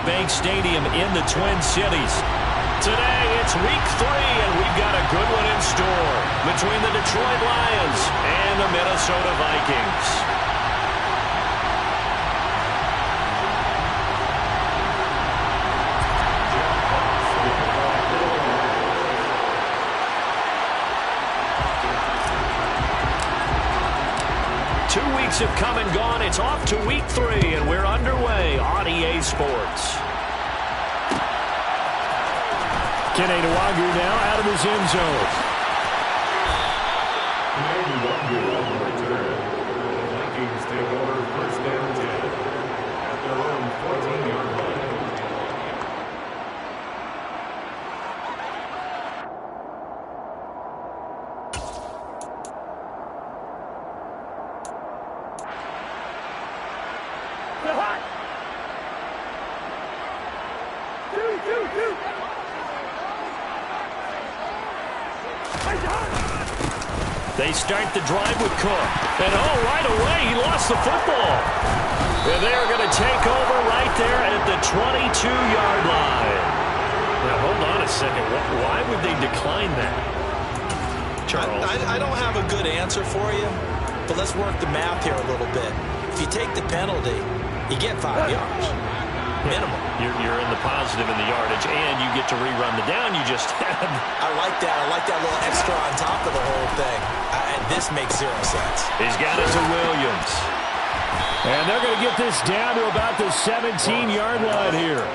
Bank Stadium in the Twin Cities. Today, it's week 3, and we've got a good one in store between the Detroit Lions and the Minnesota Vikings. 2 weeks have come and gone. It's off to week 3, and we're underway on EA Sports. Kenny Nwagu now out of his end zone. The Vikings take over first down 10 at their own 14-yard line. 2-2-2. They start the drive with Cook. And right away, he lost the football. And they're going to take over right there at the 22-yard line. Now, hold on a second. Why would they decline that? Charles? I don't have a good answer for you, but let's work the math here a little bit. If you take the penalty, you get 5 yards. Minimum. You're in the positive in the yardage, and you get to rerun the down you just had. I like that. I like that little extra on top of the whole thing. And this makes 0 sense. He's got it to Williams. And they're going to get this down to about the 17-yard line here.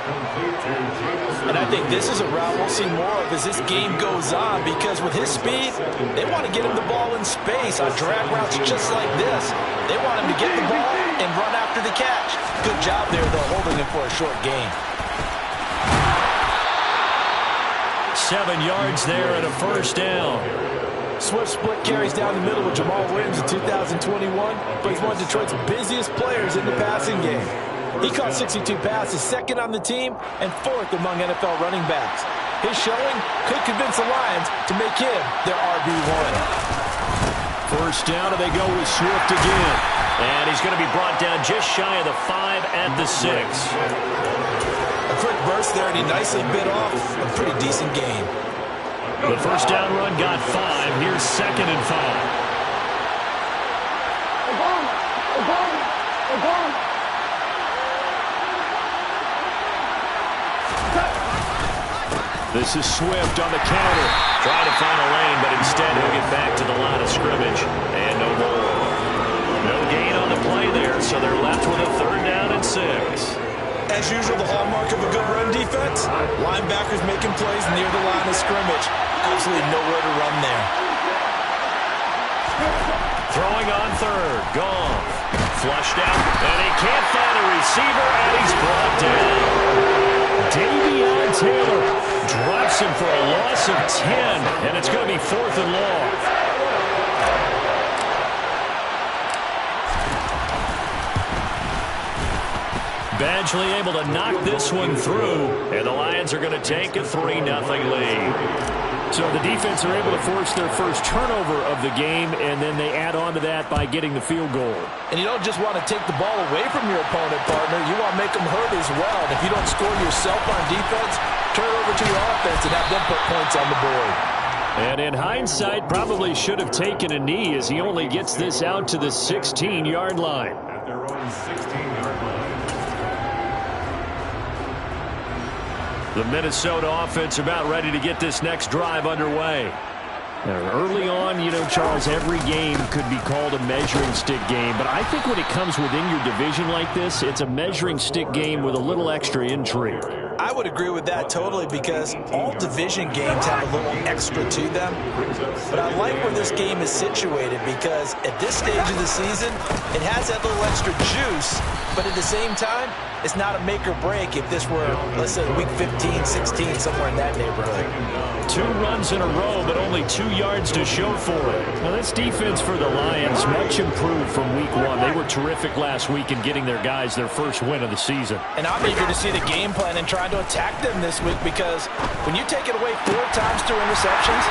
And I think this is a route we'll see more of as this game goes on, because with his speed, they want to get him the ball in space on drag routes just like this. They want him to get the ball and run after the catch. Good job there, though, holding him for a short gain. 7 yards there and a first down. Swift split carries down the middle with Jamal Williams in 2021, but he's one of Detroit's busiest players in the passing game. He caught 62 passes, second on the team, and 4th among NFL running backs. His showing could convince the Lions to make him their RB1. First down, and they go with Swift again. And he's going to be brought down just shy of the 5 at the 6. A quick burst there, and he nicely bit off a pretty decent gain. The first down run got 5. Here's 2nd and 5. This is Swift on the counter. Trying to find a lane, but instead he'll get back to the line of scrimmage. And no more. No gain on the play there, so they're left with a 3rd down and 6. As usual, the hallmark of a good run defense, linebackers making plays near the line of scrimmage. Absolutely nowhere to run there. Throwing on 3rd. Goff. Flushed out, and he can't find a receiver, and he's brought down. Davion Taylor drops him for a loss of 10, and it's going to be 4th and long. Badgley able to knock this one through, and the Lions are going to take a 3-0 lead. So the defense are able to force their first turnover of the game, and then they add on to that by getting the field goal. And you don't just want to take the ball away from your opponent, partner. You want to make them hurt as well. And if you don't score yourself on defense, turn it over to your offense and have them put points on the board. And in hindsight, probably should have taken a knee as he only gets this out to the 16-yard line. At their own 16-yard line. The Minnesota offense about ready to get this next drive underway. Early on, Charles, every game could be called a measuring stick game. But I think when it comes within your division like this, it's a measuring stick game with a little extra intrigue. I would agree with that totally, because all division games have a little extra to them. But I like where this game is situated, because at this stage of the season, it has that little extra juice. But at the same time, it's not a make or break if this were, let's say, week 15, 16, somewhere in that neighborhood. 2 runs in a row, but only 2 yards to show for it. Now, this defense for the Lions, much improved from week 1. They were terrific last week in getting their guys their first win of the season. And I'm eager to see the game plan and trying to attack them this week, because when you take it away 4 times through interceptions,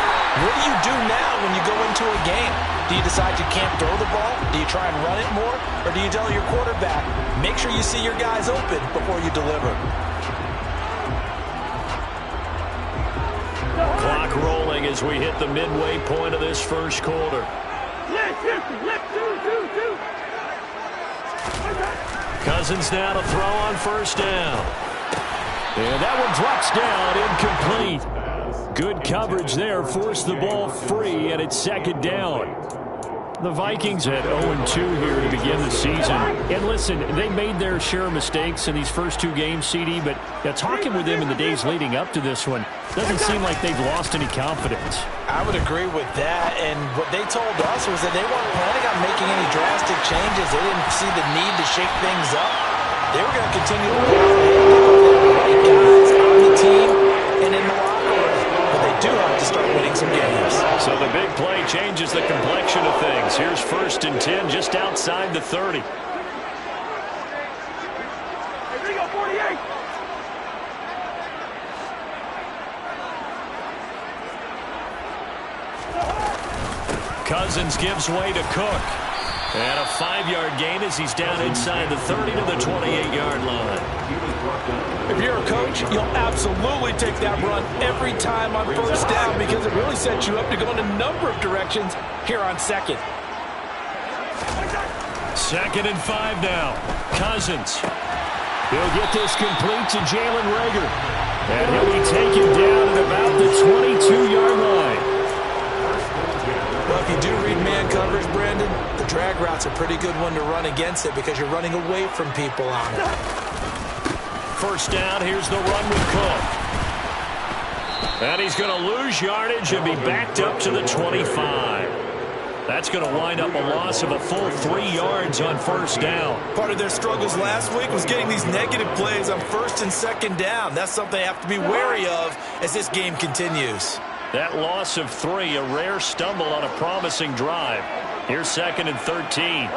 what do you do now when you go into a game? Do you decide you can't throw the ball? Do you try and run it more? Or do you tell your quarterback, make sure you see your guys open before you deliver? as we hit the midway point of this first quarter. Cousins now to throw on first down. And that one drops down, incomplete. Good coverage there, forced the ball free, and it's second down. The Vikings had 0-2 here to begin the season. And listen, they made their share of mistakes in these first two games, CD, but talking with them in the days leading up to this one, doesn't seem like they've lost any confidence. I would agree with that, and what they told us was that they weren't planning on making any drastic changes. They didn't see the need to shake things up. They were going to continue to play guys on the team and in the locker room, but they do have to start winning some games. So the big play changes the complexion of things. Here's 1st and 10 just outside the 30. Cousins gives way to Cook. And a 5-yard gain as he's down inside the 30 to the 28-yard line. If you're a coach, you'll absolutely take that run every time on first down because it really sets you up to go in a number of directions here on second. 2nd and 5 now. Cousins. He'll get this complete to Jalen Reagor. And he'll be taken down at about the 22-yard line. Well, if you do read man coverage, Brandon, the drag route's a pretty good one to run against it because you're running away from people on it. First down, here's the run with Cook. And he's going to lose yardage and be backed up to the 25. That's going to wind up a loss of a full 3 yards on first down. Part of their struggles last week was getting these negative plays on 1st and 2nd down. That's something they have to be wary of as this game continues. That loss of 3, a rare stumble on a promising drive. Here's 2nd and 13.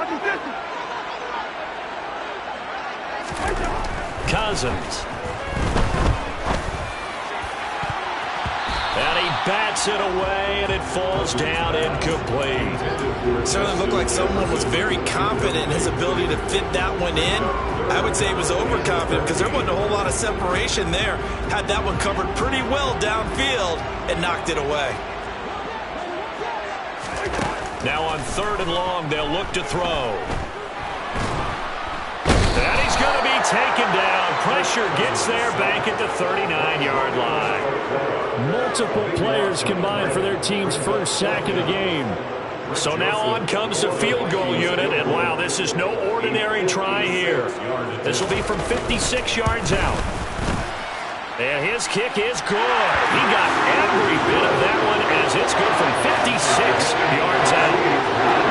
Cousins. And he bats it away, and it falls down incomplete. Certainly looked like someone was very confident in his ability to fit that one in. I would say he was overconfident because there wasn't a whole lot of separation there. Had that one covered pretty well downfield and knocked it away. Now on 3rd and long, they'll look to throw. And he's going to be taken down. Pressure gets there back at the 39-yard line. Multiple players combined for their team's first sack of the game. So now on comes the field goal unit, and wow, this is no ordinary try here. This will be from 56 yards out. And his kick is good. He got every bit of that one as it's good from 56 yards out.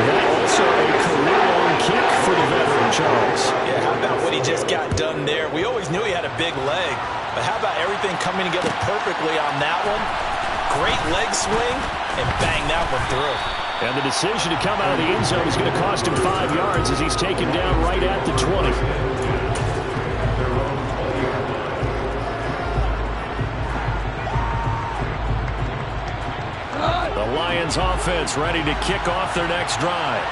That also a career-long kick for the veteran, Charles. Yeah, how about what he just got done there? We always knew he had a big leg, but how about everything coming together perfectly on that one? Great leg swing, and bang that one through. And the decision to come out of the end zone is going to cost him 5 yards as he's taken down right at the 20. The Lions offense ready to kick off their next drive.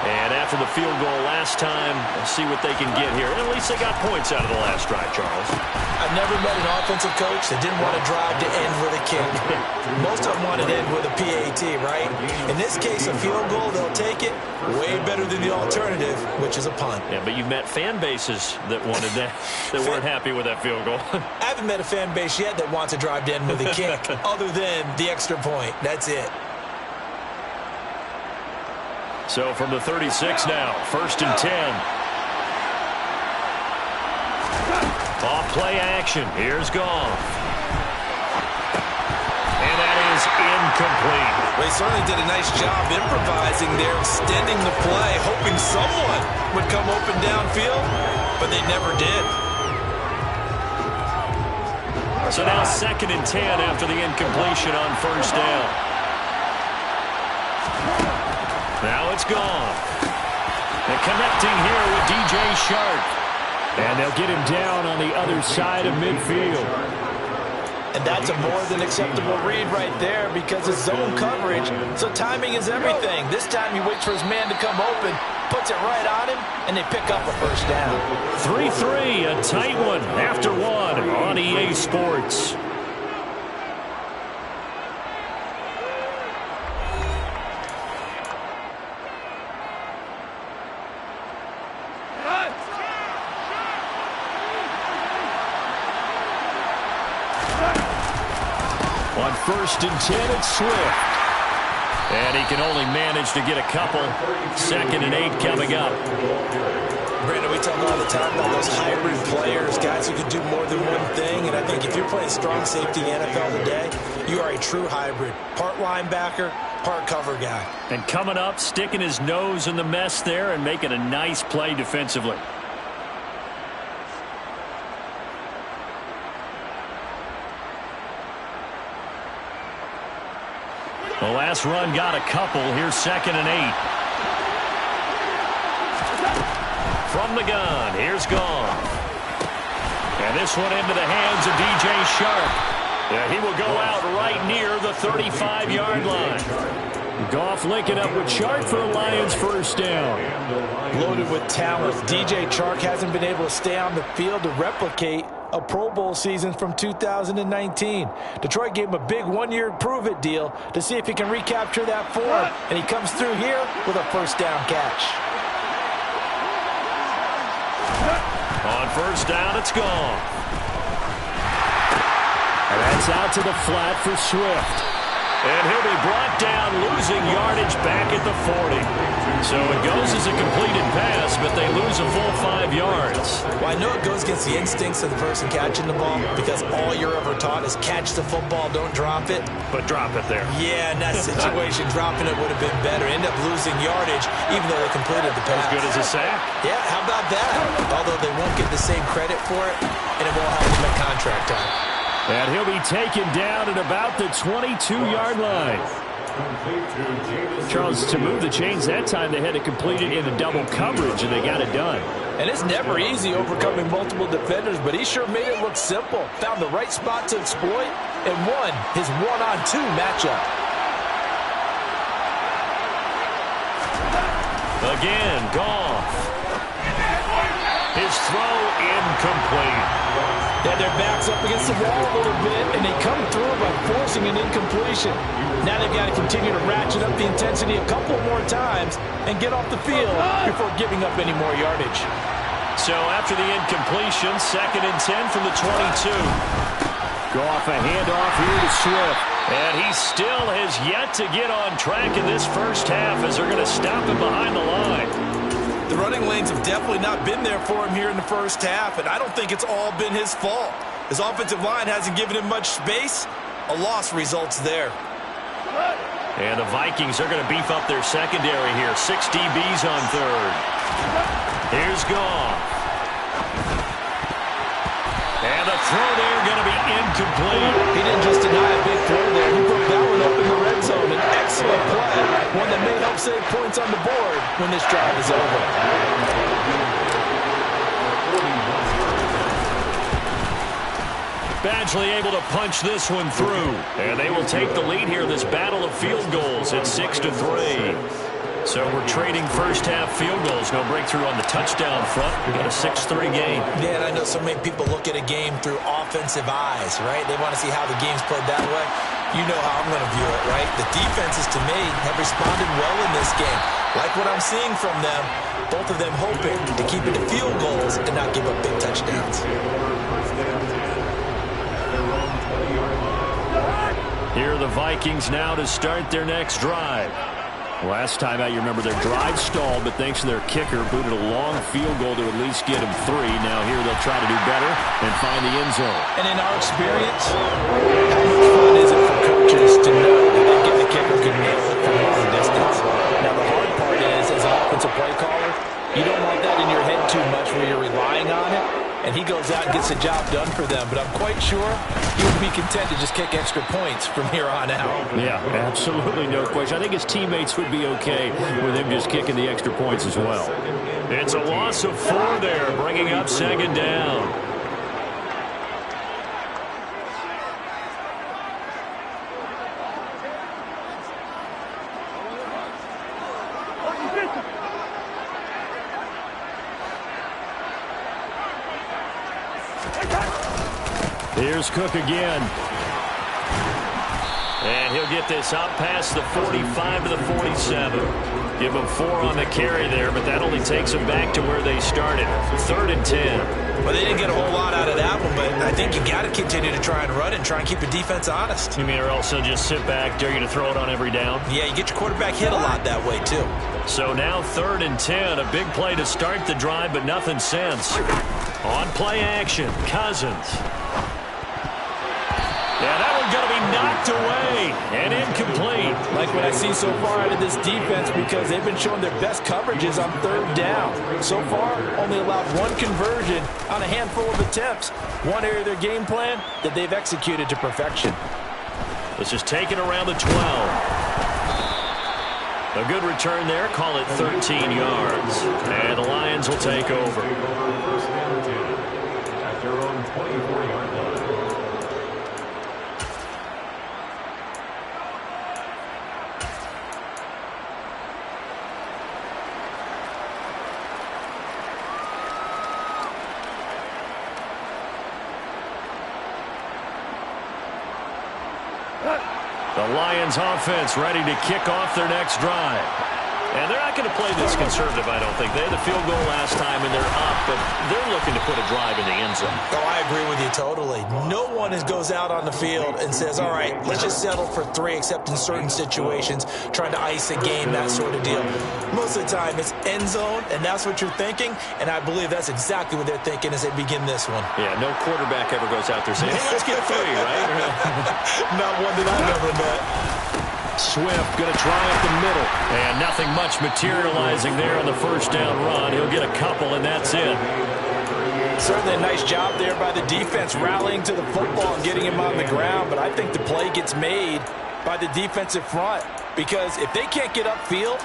And after the field goal last time, we'll see what they can get here. And at least they got points out of the last drive, Charles. I've never met an offensive coach that didn't want to drive to end with a kick. Most of them want to end with a PAT, right? In this case, a field goal, they'll take it. Way better than the alternative, which is a punt. Yeah, but you've met fan bases that wanted that, that weren't happy with that field goal. I haven't met a fan base yet that wants to drive to end with a kick, other than the extra point. That's it. So from the 36 now, 1st and 10. Off play action. Here's Goff. And that is incomplete. They certainly did a nice job improvising there, extending the play, hoping someone would come open downfield, but they never did. So now 2nd and 10 after the incompletion on first down. Now it's gone. And connecting here with DJ Shark. And they'll get him down on the other side of midfield. And that's a more than acceptable read right there because it's zone coverage, so timing is everything. This time he waits for his man to come open, puts it right on him, and they pick up a first down. 3-3, a tight one after one on EA Sports. On 1st and 10, it's Swift. And he can only manage to get a couple. 2nd and 8 coming up. Brandon, we talk all the time about those hybrid players, guys who can do more than one thing. And I think if you're playing strong safety in the NFL today, you are a true hybrid. Part linebacker, part cover guy. And coming up, sticking his nose in the mess there and making a nice play defensively. The last run got a couple. Here's 2nd and 8. From the gun, here's Goff. And this one into the hands of DJ Shark. Yeah, he will go out right near the 35-yard line. Goff linking up with Shark for a Lions first down. Loaded with talent. DJ Chark hasn't been able to stay on the field to replicate a Pro Bowl season from 2019. Detroit gave him a big one-year prove-it deal to see if he can recapture that form. And he comes through here with a first down catch. On first down, it's gone. And that's out to the flat for Swift. And he'll be brought down, losing yardage back at the 40. So it goes as a completed pass, but they lose a full 5 yards. Well, I know it goes against the instincts of the person catching the ball because all you're ever taught is catch the football, don't drop it. But drop it there. Yeah, in that situation, dropping it would have been better. End up losing yardage, even though they completed the pass. As good as a sack. Yeah, how about that? Although they won't get the same credit for it, and it won't help them at contract time. And he'll be taken down at about the 22-yard line. Charles, to move the chains that time, they had to complete it in a double coverage, and they got it done. And it's never easy overcoming multiple defenders, but he sure made it look simple. Found the right spot to exploit and won his one-on-two matchup. Again, Goff. His throw incomplete. Yeah, their back's up against the wall a little bit, and they come through by forcing an incompletion. Now they've got to continue to ratchet up the intensity a couple more times and get off the field before giving up any more yardage. So after the incompletion, 2nd and 10 from the 22. Goff a handoff here to Swift. And he still has yet to get on track in this first half as they're going to stop him behind the line. The running lanes have definitely not been there for him here in the first half, and I don't think it's all been his fault. His offensive line hasn't given him much space. A loss results there. And the Vikings are going to beef up their secondary here. 6 DBs on 3rd. Here's Goff. And the throw there going to be incomplete. He didn't just deny a big throw there. He broke that one up in the red zone. An excellent play. One that may help save points on the board when this drive is over. Badgley able to punch this one through. And they will take the lead here. This battle of field goals at 6-3. So we're trading first half field goals. No breakthrough on the touchdown front. We got a 6-3 game. Yeah, and I know so many people look at a game through offensive eyes, right? They want to see how the game's played that way. You know how I'm going to view it, right? The defenses, to me, have responded well in this game. Like what I'm seeing from them, both of them hoping to keep it to field goals and not give up big touchdowns. Here are the Vikings now to start their next drive. Last time out, you remember their drive stalled, but thanks to their kicker, booted a long field goal to at least get him 3. Now here they'll try to do better and find the end zone. And in our experience, how much fun is it for coaches to know that they get the kicker could nail it from long distance? Now the hard part is, as an offensive play caller, you don't want that in your head too much where you're relying on it. And he goes out and gets the job done for them. But I'm quite sure he would be content to just kick extra points from here on out. Yeah, absolutely no question. I think his teammates would be okay with him just kicking the extra points as well. It's a loss of 4 there, bringing up 2nd down. Here's Cook again. And he'll get this out past the 45 to the 47. Give him 4 on the carry there, but that only takes them back to where they started. 3rd and 10. Well, they didn't get a whole lot out of that one, but I think think you got to continue to try and run it and try and keep the defense honest. You mean or also just sit back, dare you to throw it on every down? Yeah, you get your quarterback hit a lot that way, too. So now 3rd and 10, a big play to start the drive, but nothing since. On play action, Cousins. Yeah, that one's going to be knocked away and incomplete. Like what I see so far out of this defense, because they've been showing their best coverages on 3rd down. So far, only allowed 1 conversion on a handful of attempts. One area of their game plan that they've executed to perfection. This is taken around the 12. A good return there. Call it 13 yards. And the Lions will take over. First down 10 at their own 24-yard line. The Lions offense ready to kick off their next drive. And they're not going to play this conservative, I don't think. They had the field goal last time, and they're up, but they're looking to put a drive in the end zone. Oh, I agree with you totally. No one goes out on the field and says, all right, let's just settle for 3, except in certain situations, trying to ice a game, that sort of deal. Most of the time, it's end zone, and that's what you're thinking, and I believe that's exactly what they're thinking as they begin this one. Yeah, no quarterback ever goes out there saying, hey, let's get 3, right? Not one that I've ever met. Swift going to try up the middle. And nothing much materializing there on the first down run. He'll get a couple, and that's it. Certainly a nice job there by the defense rallying to the football and getting him on the ground. But I think the play gets made by the defensive front. Because if they can't get upfield,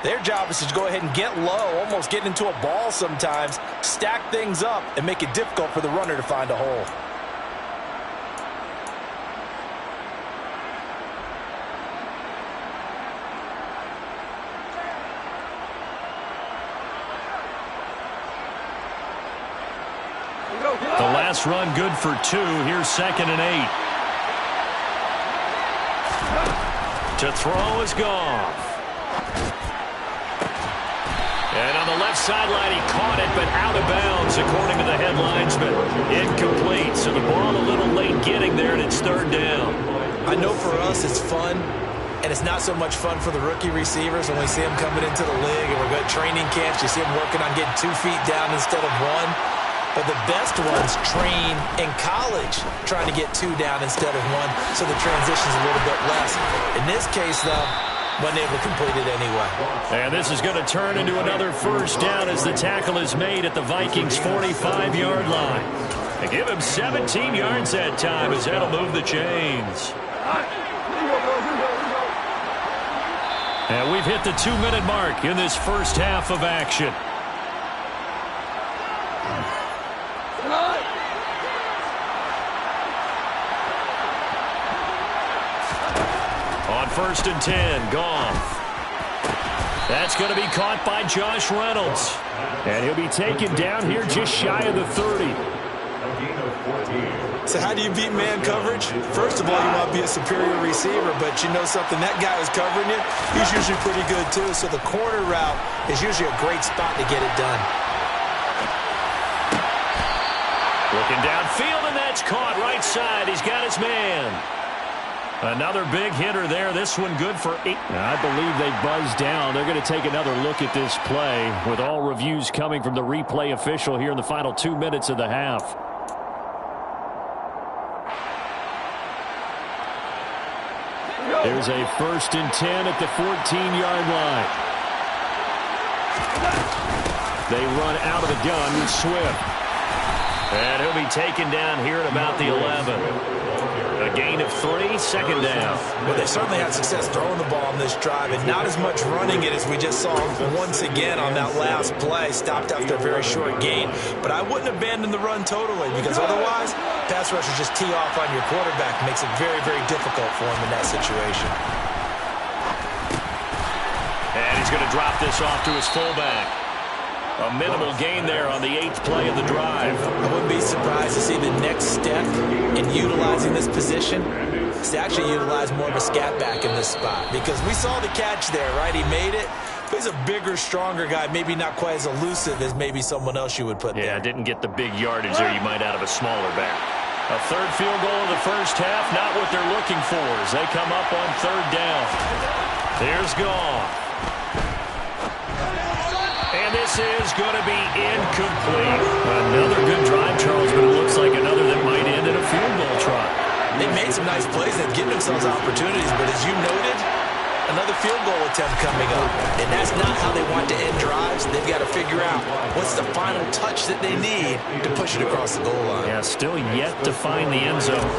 their job is to go ahead and get low, almost get into a ball sometimes, stack things up, and make it difficult for the runner to find a hole. The last run good for 2. Here's 2nd and 8. To throw is Goff. And on the left sideline, he caught it, but out of bounds, according to the head linesman. Incomplete. So the ball a little late getting there, and it's 3rd down. I know for us it's fun, and it's not so much fun for the rookie receivers when we see them coming into the league, and we're going to training camps. You see them working on getting 2 feet down instead of 1. But the best ones train in college trying to get 2 down instead of 1, so the transition's a little bit less. In this case, though, wasn't able to complete it anyway. And this is going to turn into another first down as the tackle is made at the Vikings' 45-yard line. They give him 17 yards that time as that'll move the chains. And we've hit the 2-minute mark in this first half of action. On 1st and 10, Goff. That's going to be caught by Josh Reynolds. And he'll be taken down here just shy of the 30. So how do you beat man coverage? First of all, you want to be a superior receiver, but you know something, that guy who's covering you, he's usually pretty good too. So the corner route is usually a great spot to get it done. Looking downfield, and that's caught right side. He's got his man. Another big hitter there. This one good for 8. I believe they buzzed down. They're going to take another look at this play with all reviews coming from the replay official here in the final 2 minutes of the half. There's a 1st and 10 at the 14-yard line. They run out of the gun with Swift. And he'll be taken down here at about the 11. A gain of 3, 2nd down. Well, they certainly had success throwing the ball on this drive, and not as much running it as we just saw once again on that last play. Stopped after a very short gain. But I wouldn't abandon the run totally, because otherwise, pass rushers just tee off on your quarterback. It makes it very, very difficult for him in that situation. And he's going to drop this off to his fullback. A minimal gain there on the 8th play of the drive. I wouldn't be surprised to see the next step in utilizing this position is to actually utilize more of a scat back in this spot. Because we saw the catch there, right? He made it. But he's a bigger, stronger guy, maybe not quite as elusive as maybe someone else you would put there. Yeah, didn't get the big yardage there you might out of a smaller back. A third field goal in the first half, not what they're looking for as they come up on third down. Here's Goff. And this is going to be incomplete. Another good drive, Charles, but it looks like another that might end in a field goal try. They made some nice plays. They've given themselves opportunities, but as you noted, another field goal attempt coming up. And that's not how they want to end drives. They've got to figure out what's the final touch that they need to push it across the goal line. Yeah, still yet to find the end zone.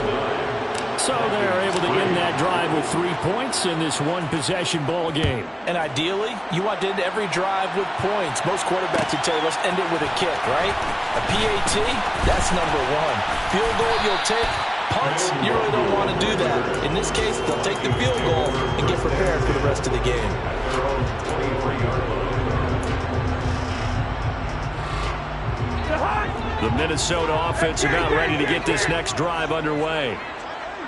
So they're able to end that drive with 3 points in this one-possession ball game. And ideally, you want to end every drive with points. Most quarterbacks would tell you, let's end it with a kick, right? A PAT, that's number one. Field goal you'll take. Punts, you really don't want to do that. In this case, they'll take the field goal and get prepared for the rest of the game. The Minnesota offense about ready to get this next drive underway.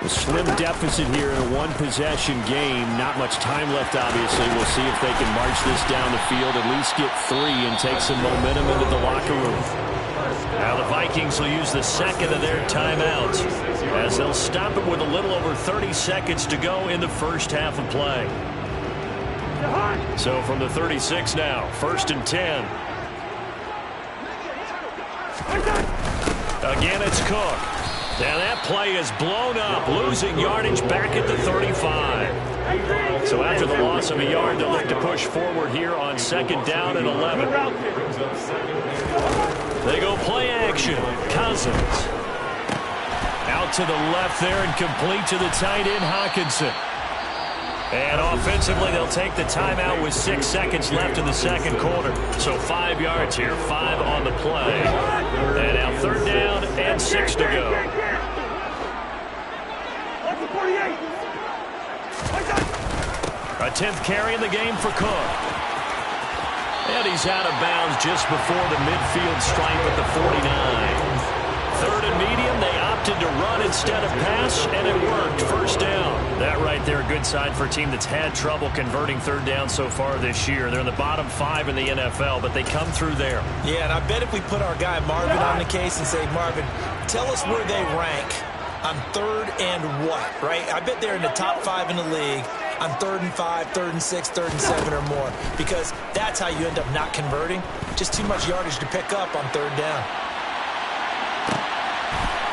A slim deficit here in a one-possession game. Not much time left, obviously. We'll see if they can march this down the field, at least get 3 and take some momentum into the locker room. Now the Vikings will use the second of their timeouts as they'll stop it with a little over 30 seconds to go in the first half of play. So from the 36 now, 1st and 10. Again, it's Cook. And that play is blown up, losing yardage back at the 35. So after the loss of a yard, they'll look to push forward here on 2nd down and 11. They go play action. Cousins. Out to the left there and complete to the tight end, Hawkinson. And offensively, they'll take the timeout with 6 seconds left in the second quarter. So 5 yards here, 5 on the play. And now 3rd down and 6 to go. A 10th carry in the game for Cook. And he's out of bounds just before the midfield stripe at the 49. 3rd and medium, they opted to run instead of pass, and it worked. 1st down. That right there, a good sign for a team that's had trouble converting 3rd down so far this year. They're in the bottom 5 in the NFL, but they come through there. Yeah, and I bet if we put our guy Marvin on the case and say, Marvin, tell us where they rank on 3rd and what, right? I bet they're in the top 5 in the league on 3rd and 5, 3rd and 6, 3rd and 7 or more, because that's how you end up not converting. Just too much yardage to pick up on 3rd down.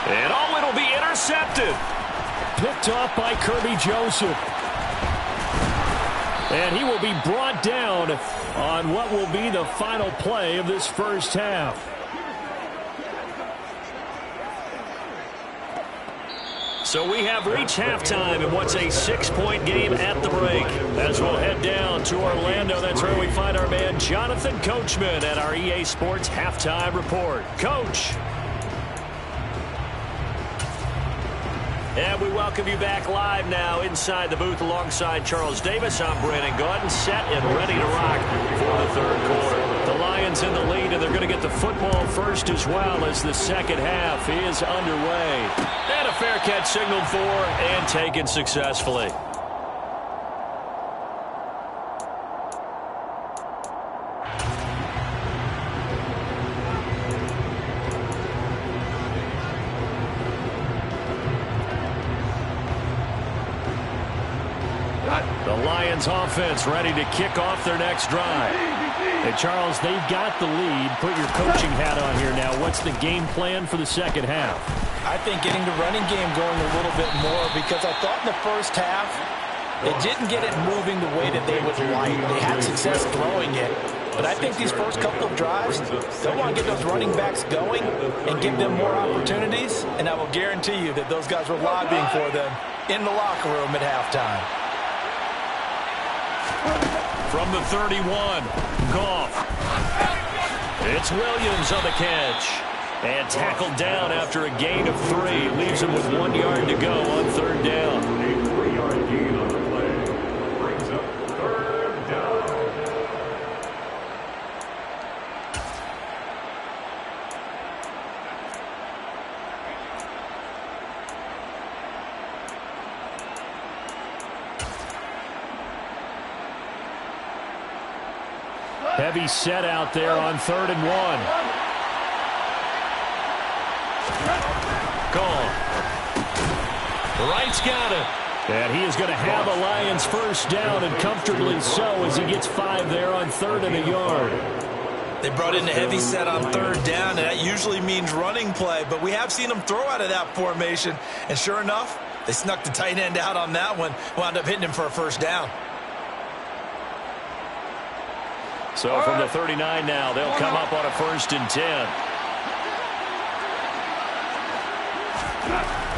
And oh, it'll be intercepted. Picked off by Kirby Joseph. And he will be brought down on what will be the final play of this first half. So we have reached halftime in what's a 6-point game at the break. As we'll head down to Orlando, that's where we find our man Jonathan Coachman at our EA Sports Halftime Report. Coach. And we welcome you back live now inside the booth alongside Charles Davis. I'm Brandon Gaudin, set and ready to rock for the 3rd quarter. The Lions in the lead, and they're going to get the football first as well as the second half is underway. And a fair catch signaled for and taken successfully. The Lions offense ready to kick off their next drive. Hey, Charles, they've got the lead. Put your coaching hat on here now. What's the game plan for the second half? I think getting the running game going a little bit more, because I thought in the first half they didn't get it moving the way that they would like. They had success throwing it. But I think these first couple of drives, they'll want to get those running backs going and give them more opportunities. And I will guarantee you that those guys were lobbying for them in the locker room at halftime. From the 31, Goff. It's Williams on the catch. And tackled down after a gain of 3. Leaves him with 1 yard to go on 3rd down. A 3-yard gain on the play. Brings up 3rd down. Heavy set out there on 3rd and 1. gone. Wright's got it. And he is going to have a Lions first down, and comfortably so, as he gets 5 there on 3rd and a yard. They brought in a heavy set on 3rd down, and that usually means running play, but we have seen them throw out of that formation, and sure enough, they snuck the tight end out on that one, wound up hitting him for a first down. So from the 39 now, they'll come up on a 1st and 10.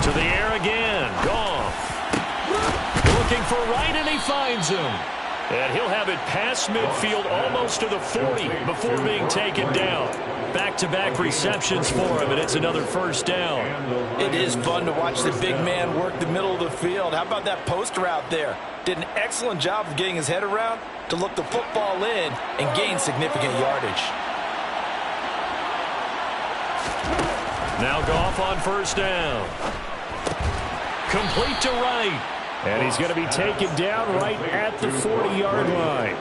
To the air again. Goff. Looking for Wright, and he finds him. And he'll have it past midfield almost to the 40 before being taken down. Back-to-back receptions for him, and it's another first down. It is fun to watch the big man work the middle of the field. How about that post route there? Did an excellent job of getting his head around to look the football in and gain significant yardage. Now Goff on first down. Complete to Wright. And he's going to be taken down right at the 40-yard line.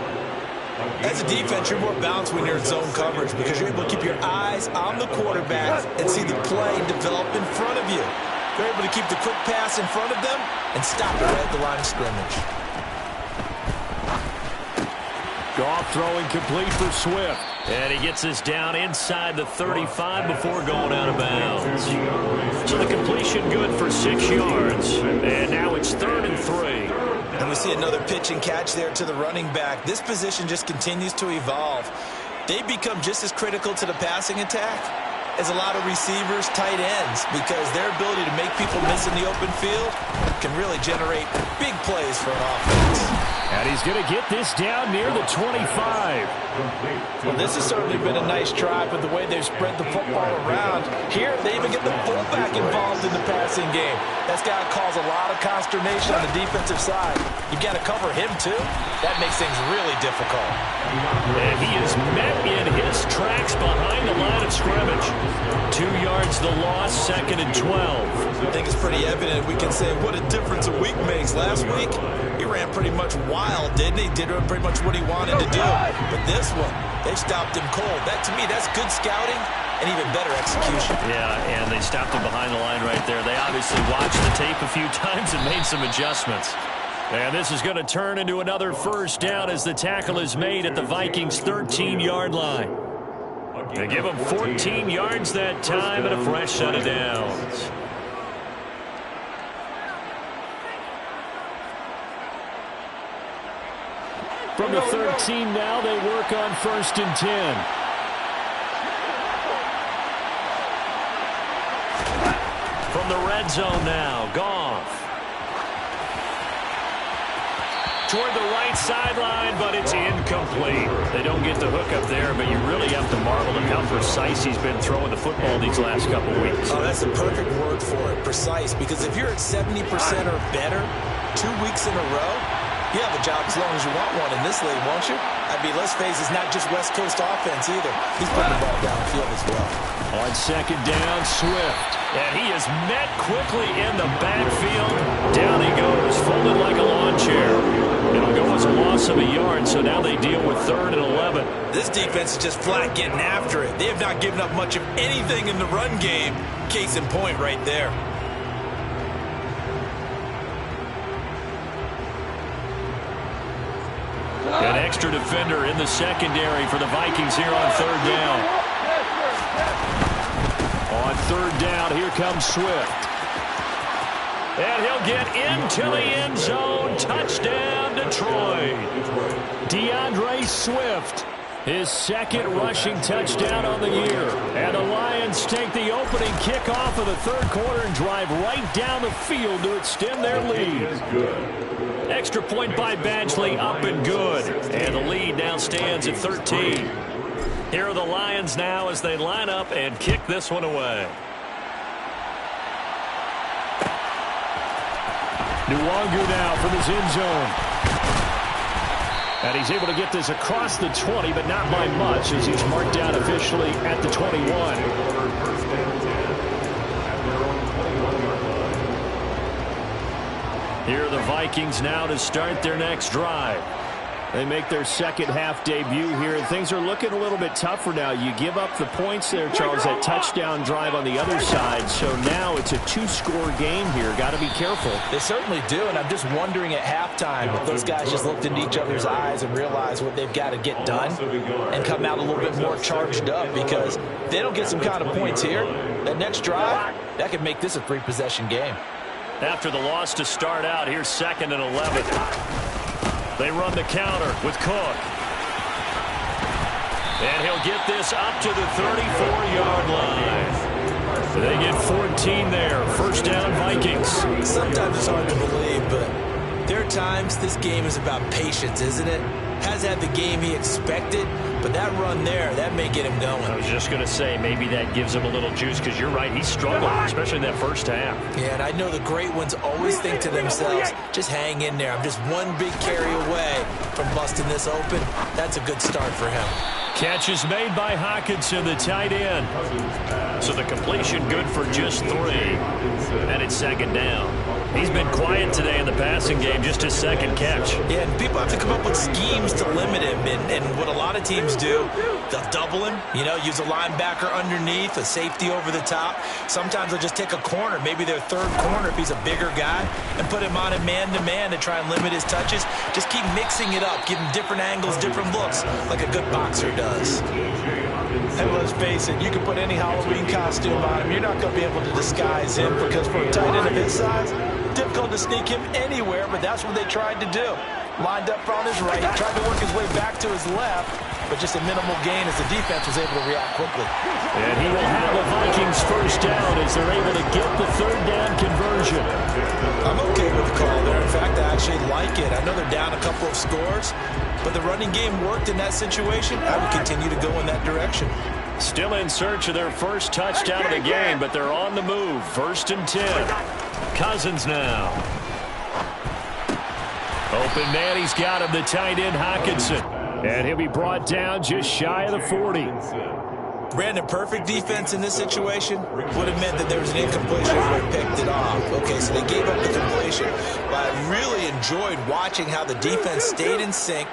As a defense, you're more balanced when you're in zone coverage because you're able to keep your eyes on the quarterback and see the play develop in front of you. You're able to keep the quick pass in front of them and stop it right at the line of scrimmage. Goff throwing complete for Swift. And he gets this down inside the 35 before going out of bounds. So the completion good for 6 yards. And now it's 3rd and 3. And we see another pitch and catch there to the running back. This position just continues to evolve. They become just as critical to the passing attack as a lot of receivers, tight ends, because their ability to make people miss in the open field can really generate big plays for an offense. And he's going to get this down near the 25. Well, this has certainly been a nice try, but the way they've spread the football around, here they even get the fullback involved in the passing game. That's got to cause a lot of consternation on the defensive side. You've got to cover him, too. That makes things really difficult. And he is met in his tracks behind the line of scrimmage. 2 yards the loss, 2nd and 12. I think it's pretty evident. We can say what a difference a week makes. Last week, he ran pretty much wild, didn't he? Did pretty much what he wanted to do. But this one, they stopped him cold. That, to me, that's good scouting and even better execution. Yeah, and they stopped him behind the line right there. They obviously watched the tape a few times and made some adjustments. And this is going to turn into another first down as the tackle is made at the Vikings' 13-yard line. They give him 14 yards that time and a fresh set of downs. From the 13 now, they work on 1st and 10. From the red zone now, Goff. Toward the right sideline, but it's incomplete. They don't get the hook up there, but you really have to marvel at how precise he's been throwing the football these last couple weeks. Oh, that's a perfect word for it, precise, because if you're at 70% or better 2 weeks in a row, you have a job as long as you want one in this league, won't you? I mean, let's face it, it's not just West Coast offense either. He's putting the ball downfield as well. On 2nd down, Swift. And he is met quickly in the backfield. Down he goes, folded like a lawn chair. It'll go as a loss of a yard, so now they deal with 3rd and 11. This defense is just flat getting after it. They have not given up much of anything in the run game. Case in point right there. An extra defender in the secondary for the Vikings here on 3rd down. On 3rd down, here comes Swift. And he'll get into the end zone. Touchdown, Detroit. DeAndre Swift, his 2nd rushing touchdown on the year. And the Lions take the opening kickoff of the 3rd quarter and drive right down the field to extend their lead. Extra point by Badgley, up and good. And the lead now stands at 13. Here are the Lions now as they line up and kick this one away. Nwangu now from his end zone. And he's able to get this across the 20, but not by much as he's marked down officially at the 21. Here are the Vikings now to start their next drive. They make their second half debut here, and things are looking a little bit tougher now. You give up the points there, Charles, that touchdown drive on the other side. So now it's a two-score game here. Got to be careful. They certainly do, and I'm just wondering at halftime if those guys just looked into each other's eyes and realized what they've got to get done and come out a little bit more charged up, because if they don't get some kind of points here, that next drive, that could make this a three-possession game. After the loss to start out, here's 2nd and 11. They run the counter with Cook. And he'll get this up to the 34-yard line. They get 14 there. First down, Vikings. Sometimes it's hard to believe, but there are times this game is about patience, isn't it? Has had the game he expected, but that run there, that may get him going. I was just going to say, maybe that gives him a little juice, because you're right, he struggled, especially in that first half. Yeah, and I know the great ones always think to themselves, just hang in there. I'm just one big carry away from busting this open. That's a good start for him. Catch is made by Hockenson, the tight end. So the completion good for just 3. And it's 2nd down. He's been quiet today in the passing game, just his 2nd catch. Yeah, and people have to come up with schemes to limit him. And what a lot of teams do, they'll double him, use a linebacker underneath, a safety over the top. Sometimes they'll just take a corner, maybe their 3rd corner if he's a bigger guy, and put him on a man-to-man to try and limit his touches. Just keep mixing it up, give him different angles, different looks, like a good boxer does. And let's face it, you can put any Halloween costume on him. You're not going to be able to disguise him, because for a tight end of his size, difficult to sneak him anywhere, but that's what they tried to do. Lined up on his right, tried to work his way back to his left, but just a minimal gain as the defense was able to react quickly. And he will have a Vikings first down as they're able to get the 3rd down conversion. I'm okay with the call there. In fact, I actually like it. I know they're down a couple of scores, but the running game worked in that situation. I would continue to go in that direction. Still in search of their first touchdown of the game, but they're on the move. 1st and 10. Cousins now. Open man, he's got him, the tight end Hockenson. And he'll be brought down just shy of the 40. Brandon, perfect defense in this situation would have meant that there was an incompletion if they picked it off. Okay, so they gave up the completion. But I really enjoyed watching how the defense stayed in sync,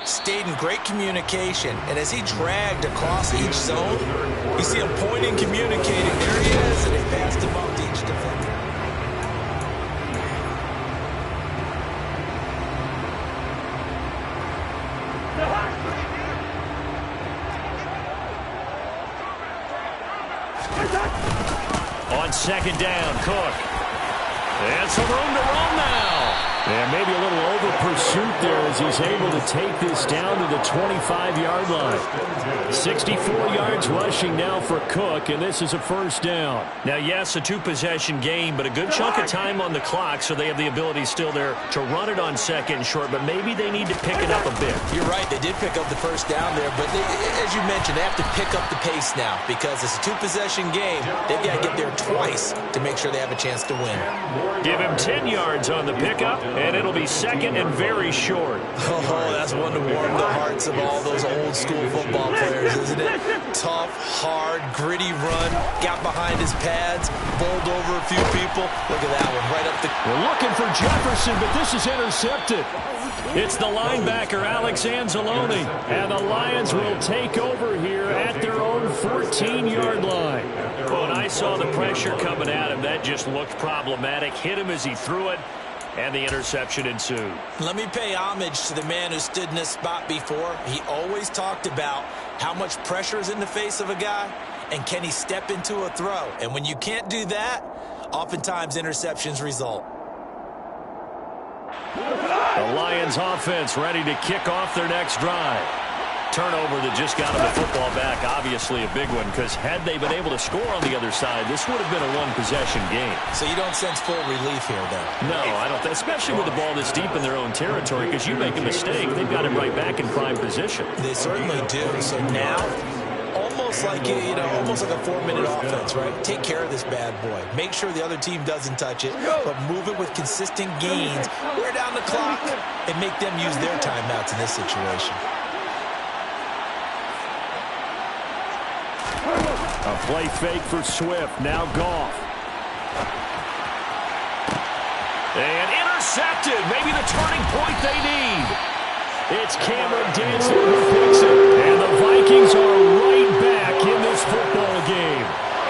stayed in great communication, and as he dragged across each zone, you see him pointing, communicating. There he is, and they passed him off to each defender. On 2nd down, Cook. And some room to run now. And maybe a little over pursuit there as he's able to take this down to the 25-yard line. 64 yards rushing now for Cook, and this is a first down. Now, yes, a two-possession game, but a good chunk of time on the clock, so they have the ability still there to run it on 2nd and short, but maybe they need to pick it up a bit. You're right, they did pick up the first down there, but as you mentioned, they have to pick up the pace now because it's a two-possession game. They've got to get there twice to make sure they have a chance to win. Give him 10 yards on the pickup, and it'll be 2nd and very short. Oh, that's one to warm the hearts of all those old-school football players, isn't it? Tough, hard, gritty run, got behind his pads, bowled over a few people. Look at that one, right up the... We're looking for Jefferson, but this is intercepted. It's the linebacker, Alex Anzalone, and the Lions will take over here at their own 14-yard line. When I saw the pressure coming at him, that just looked problematic. Hit him as he threw it, and the interception ensued. Let me pay homage to the man who stood in this spot before. He always talked about how much pressure is in the face of a guy, and can he step into a throw? And when you can't do that, oftentimes interceptions result. The Lions offense ready to kick off their next drive. Turnover that just got them the football back, obviously a big one, because had they been able to score on the other side, this would have been a one-possession game. So you don't sense full relief here, then? No, I don't, especially with the ball this deep in their own territory, because you make a mistake, they've got it right back in prime position. They certainly do. So now, almost like, almost like a 4-minute offense, right? Take care of this bad boy. Make sure the other team doesn't touch it, but move it with consistent gains, wear down the clock, and make them use their timeouts in this situation. A play fake for Swift. Now Goff. And intercepted. Maybe the turning point they need. It's Cameron Dantzler who picks it. And the Vikings are right back in this football game.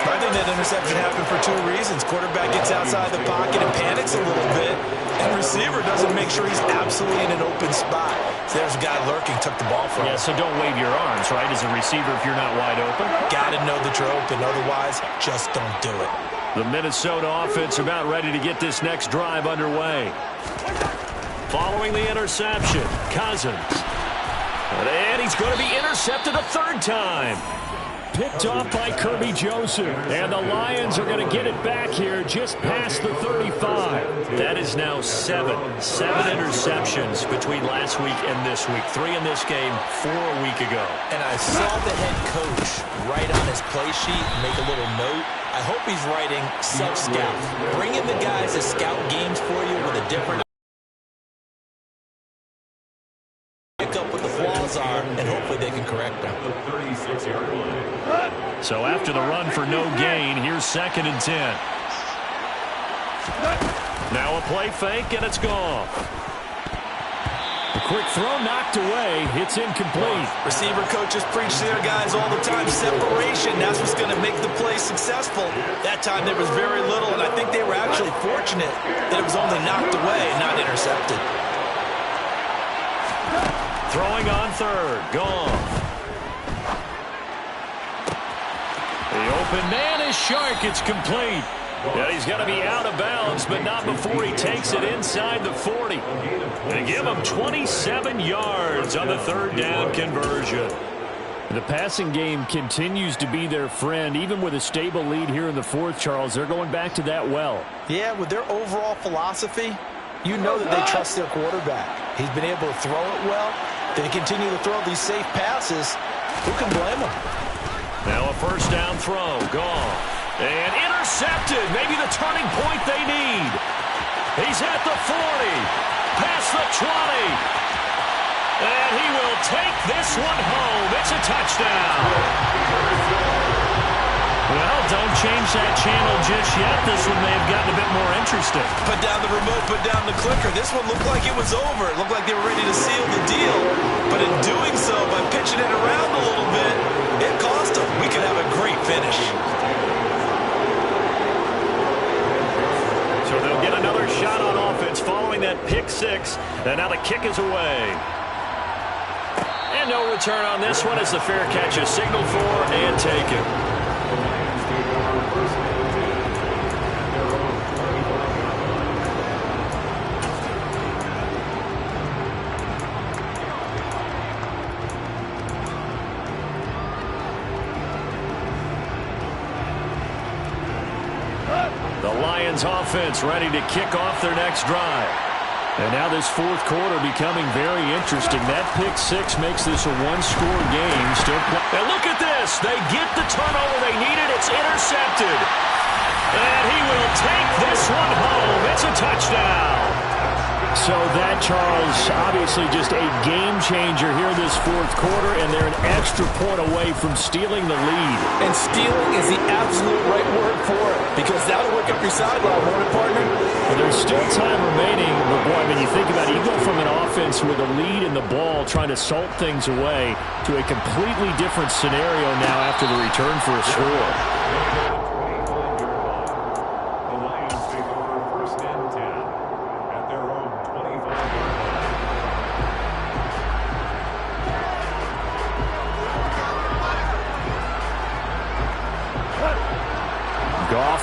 I think that interception happened for two reasons. Quarterback gets outside the pocket and panics a little bit, and receiver doesn't make sure he's absolutely in an open spot. So there's a guy lurking, took the ball from him. Yeah, so don't wave your arms, right, as a receiver if you're not wide open. Got to know that you're open. Otherwise, just don't do it. The Minnesota offense about ready to get this next drive underway. Following the interception, Cousins. And he's going to be intercepted a third time. Picked off by Kirby Joseph. And the Lions are going to get it back here just past the 35. That is now seven interceptions between last week and this week. 3 in this game, 4 a week ago. And I saw the head coach write on his play sheet, make a little note. I hope he's writing self-scout. Bring in the guys to scout games for you with a different pick up what the flaws are, and hopefully they can correct them. So after the run for no gain, here's 2nd and 10. Now a play fake, and it's gone. A quick throw knocked away. It's incomplete. Receiver coaches preach to their guys all the time. Separation, that's what's going to make the play successful. That time there was very little, and I think they were actually fortunate that it was only knocked away and not intercepted. Throwing on 3rd, gone. The open man is Shark. It's complete. Yeah, he's got to be out of bounds, but not before he takes it inside the 40. And give him 27 yards on the 3rd down conversion. The passing game continues to be their friend. Even with a stable lead here in the 4th, Charles, they're going back to that well. Yeah, with their overall philosophy, you know that they trust their quarterback. He's been able to throw it well. They continue to throw these safe passes. Who can blame them? Now a 1st down throw, gone. And intercepted, maybe the turning point they need. He's at the 40, past the 20. And he will take this one home. It's a touchdown. Well, don't change that channel just yet. This one may have gotten a bit more interesting. Put down the remote, put down the clicker. This one looked like it was over. It looked like they were ready to seal the deal. But in doing so, by pitching it around a little bit, it cost them. We could have a great finish. So they'll get another shot on offense following that pick 6. And now the kick is away. And no return on this one as the fair catch is signaled for and taken. The Lions offense ready to kick off their next drive. And now this 4th quarter becoming very interesting. That pick 6 makes this a one-score game. And look at this. They get the turnover they needed. It's intercepted. And he will take this one home. It's a touchdown. So that, Charles, obviously just a game changer here this 4th quarter, and they're an extra point away from stealing the lead. And stealing is the absolute right word for it, because that'll work up your sideline, won't it, partner? Well, there's still time remaining, but boy, I mean, you think about it, you go from an offense with a lead in the ball trying to salt things away to a completely different scenario now after the return for a score.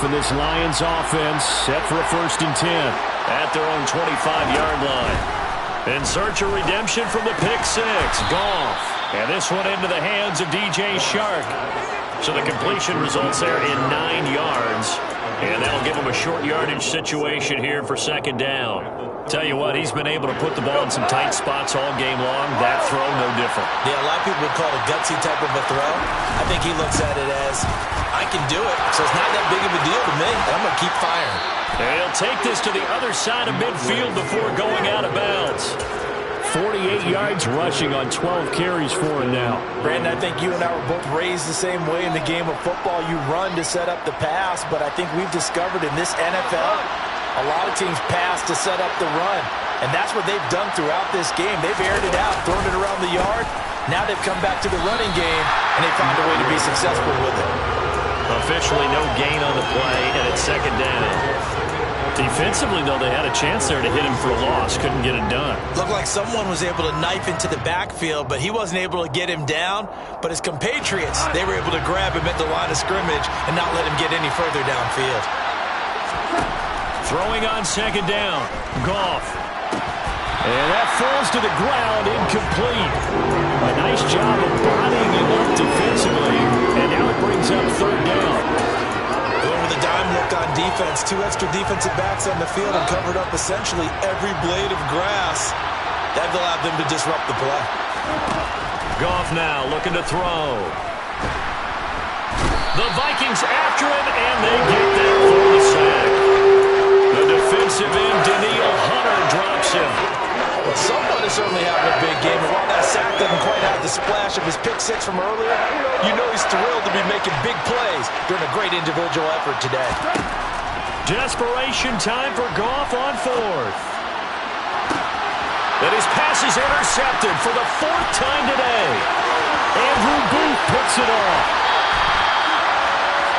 And this Lions offense set for a 1st and 10 at their own 25-yard line. In search of redemption from the pick 6. Goff. And this one into the hands of DJ Shark. So the completion results there in 9 yards. And that'll give him a short yardage situation here for 2nd down. Tell you what, he's been able to put the ball in some tight spots all game long. That throw, no different. Yeah, a lot of people would call it a gutsy type of a throw. I think he looks at it as, I can do it, so it's not that big of a deal to me. I'm going to keep firing. And he'll take this to the other side of midfield before going out of bounds. 48 yards rushing on 12 carries for him now. Brandon, I think you and I were both raised the same way in the game of football. You run to set up the pass, but I think we've discovered in this NFL, a lot of teams pass to set up the run. And that's what they've done throughout this game. They've aired it out, thrown it around the yard. Now they've come back to the running game, and they found a way to be successful with it. Officially no gain on the play, and it's second down. Defensively, though, they had a chance there to hit him for a loss. Couldn't get it done. Looked like someone was able to knife into the backfield, but he wasn't able to get him down. But his compatriots, they were able to grab him at the line of scrimmage and not let him get any further downfield. Throwing on second down. Goff. And that falls to the ground, incomplete. A nice job of bodying him up defensively, and now it brings up third down. Going with a dime look on defense, 2 extra defensive backs on the field and covered up essentially every blade of grass. That allowed them to disrupt the play. Goff now looking to throw. The Vikings after him, and they get there for the sack. The defensive end, Daniil Hunter, drops him. Well, someone is certainly having a big game, and while that sack doesn't quite have the splash of his pick six from earlier, you know he's thrilled to be making big plays during a great individual effort today. Desperation time for Goff on fourth. And his pass is intercepted for the 4th time today. Andrew Booth picks it off.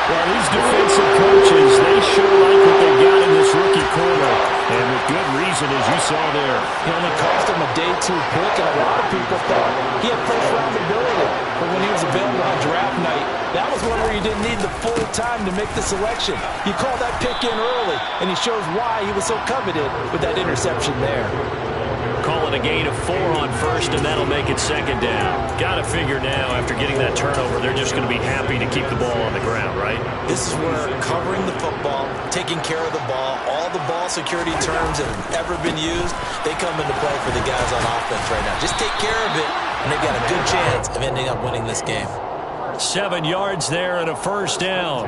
Well, these defensive coaches, they sure like what they got in this rookie corner. And with good reason, as you saw there. He only cost him a day 2 pick, and a lot of people thought he had first-round ability. But when he was available on draft night, that was one where you didn't need the full time to make the selection. You call that pick in early, and he shows why he was so coveted with that interception there. Call it a gain of 4 on first, and that'll make it second down. Got to figure now, after getting that turnover, they're just going to be happy to keep the ball on the ground, right? This is where covering the football, taking care of the ball, all the ball security terms that have ever been used, they come into play for the guys on offense right now. Just take care of it, and they've got a good chance of ending up winning this game. 7 yards there and a first down.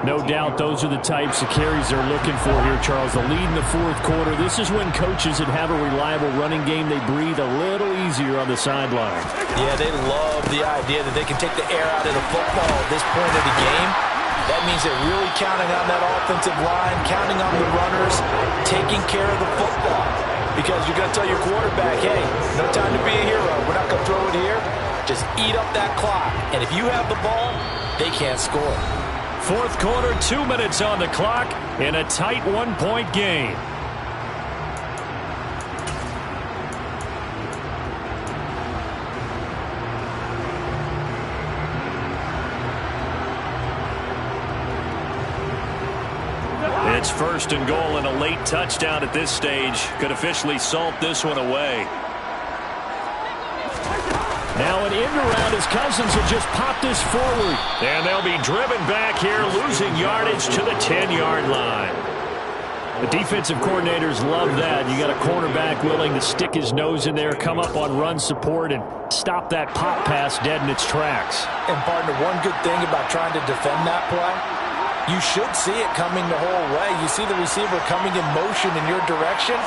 No doubt those are the types of carries they're looking for here, Charles. The lead in the 4th quarter. This is when coaches that have a reliable running game, they breathe a little easier on the sideline. Yeah, they love the idea that they can take the air out of the football at this point of the game. That means they're really counting on that offensive line, counting on the runners, taking care of the football. Because you're going to tell your quarterback, hey, no time to be a hero. We're not going to throw it here. Just eat up that clock. And if you have the ball, they can't score. 4th quarter, 2 minutes on the clock in a tight 1-point game. It's 1st and goal, and a late touchdown at this stage could officially salt this one away. Now an end around as Cousins will just pop this forward. And they'll be driven back here, losing yardage to the 10-yard line. The defensive coordinators love that. You got a cornerback willing to stick his nose in there, come up on run support, and stop that pop pass dead in its tracks. And, partner, one good thing about trying to defend that play, you should see it coming the whole way. You see the receiver coming in motion in your direction.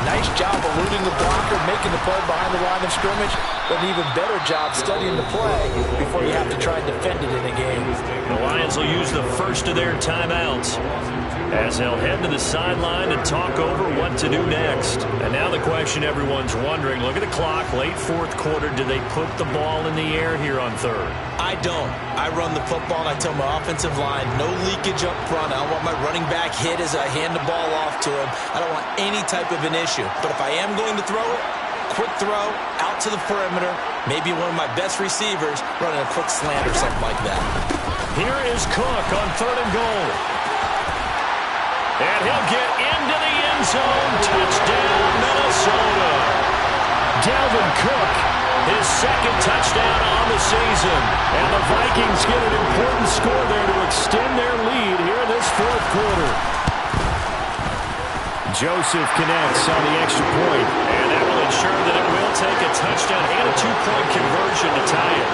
Nice job eluding the blocker, making the play behind the line of scrimmage, but an even better job studying the play before you have to try and defend it in a game. The Lions will use the first of their timeouts as they'll head to the sideline and talk over what to do next. And now the question everyone's wondering, look at the clock, late 4th quarter, do they put the ball in the air here on 3rd? I don't. I run the football, and I tell my offensive line, no leakage up front. I don't want my running back hit as I hand the ball off to him. I don't want any type of an issue. But if I am going to throw it, quick throw, out to the perimeter, maybe one of my best receivers running a quick slant or something like that. Here is Cook on 3rd and goal. And he'll get into the end zone. Touchdown, Minnesota. Dalvin Cook, his 2nd touchdown on the season. And the Vikings get an important score there to extend their lead here in this 4th quarter. Joseph connects on the extra point. And that will ensure that it will take a touchdown and a 2-point conversion to tie it.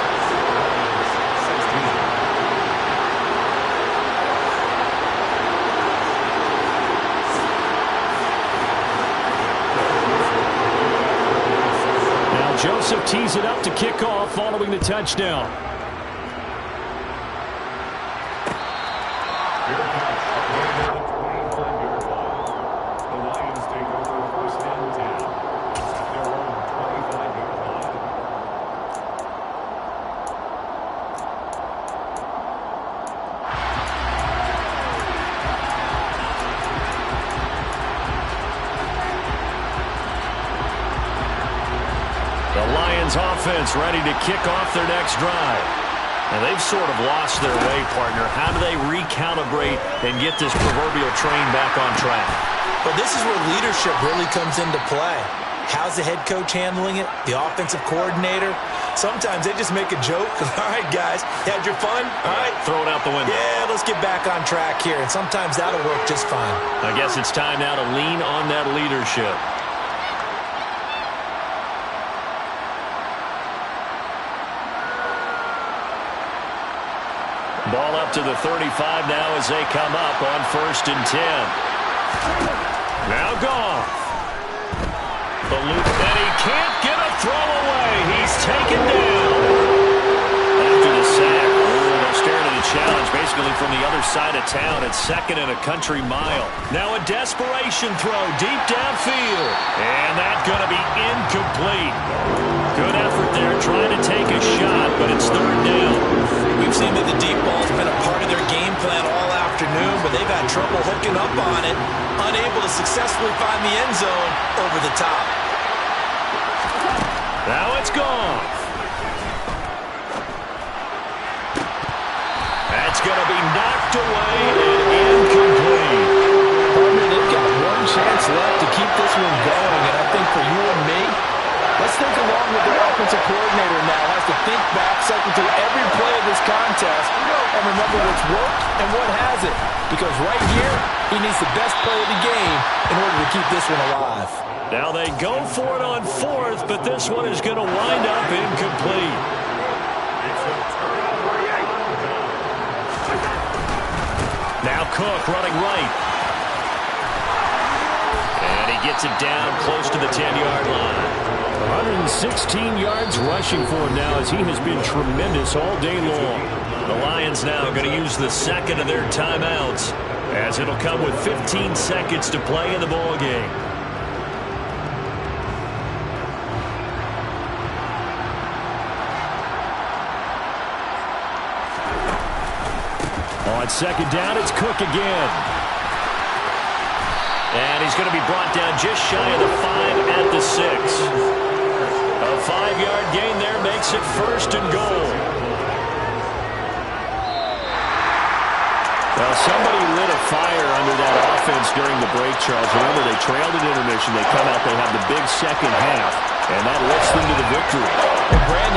Joseph tees it up to kick off following the touchdown. The Lions take over 1st and 10. Bills offense ready to kick off their next drive. And they've sort of lost their way, partner. How do they recalibrate and get this proverbial train back on track? But this is where leadership really comes into play. How's the head coach handling it? The offensive coordinator? Sometimes they just make a joke. All right, guys, had your fun? All right. Throw it out the window. Yeah, let's get back on track here. And sometimes that'll work just fine. I guess it's time now to lean on that leadership. Ball up to the 35 now as they come up on 1st and 10. Now Goff. The loop, and he can't get a throw away. He's taken down. After the sack, they're staring at a challenge basically from the other side of town at 2nd and a country mile. Now a desperation throw deep downfield. And that's going to be incomplete. Good effort there trying to take a shot, but it's 3rd down. We've seen that the deep ball's been a part of their game plan all afternoon, but they've had trouble hooking up on it, unable to successfully find the end zone over the top. Now it's gone. That's going to be knocked away and incomplete. Partner, they've got one chance left to keep this one going, and I think for you and me, let's think along with their offensive coordinator now. Has to think back, cycle through every play of this contest, and remember what's worked and what hasn't. Because right here, he needs the best play of the game in order to keep this one alive. Now they go for it on 4th, but this one is going to wind up incomplete. Now Cook running right. And he gets it down close to the 10-yard line. 116 yards rushing for him now as he has been tremendous all day long. The Lions now going to use the 2nd of their timeouts as it'll come with 15 seconds to play in the ball game. On 2nd down, it's Cook again. And he's going to be brought down just shy of the 5 at the 6. A 5-yard gain there makes it 1st and goal. Well, somebody lit a fire under that offense during the break, Charles. Remember, they trailed at intermission. They come out, they have the big second half, and that lets them to the victory. And Brandon,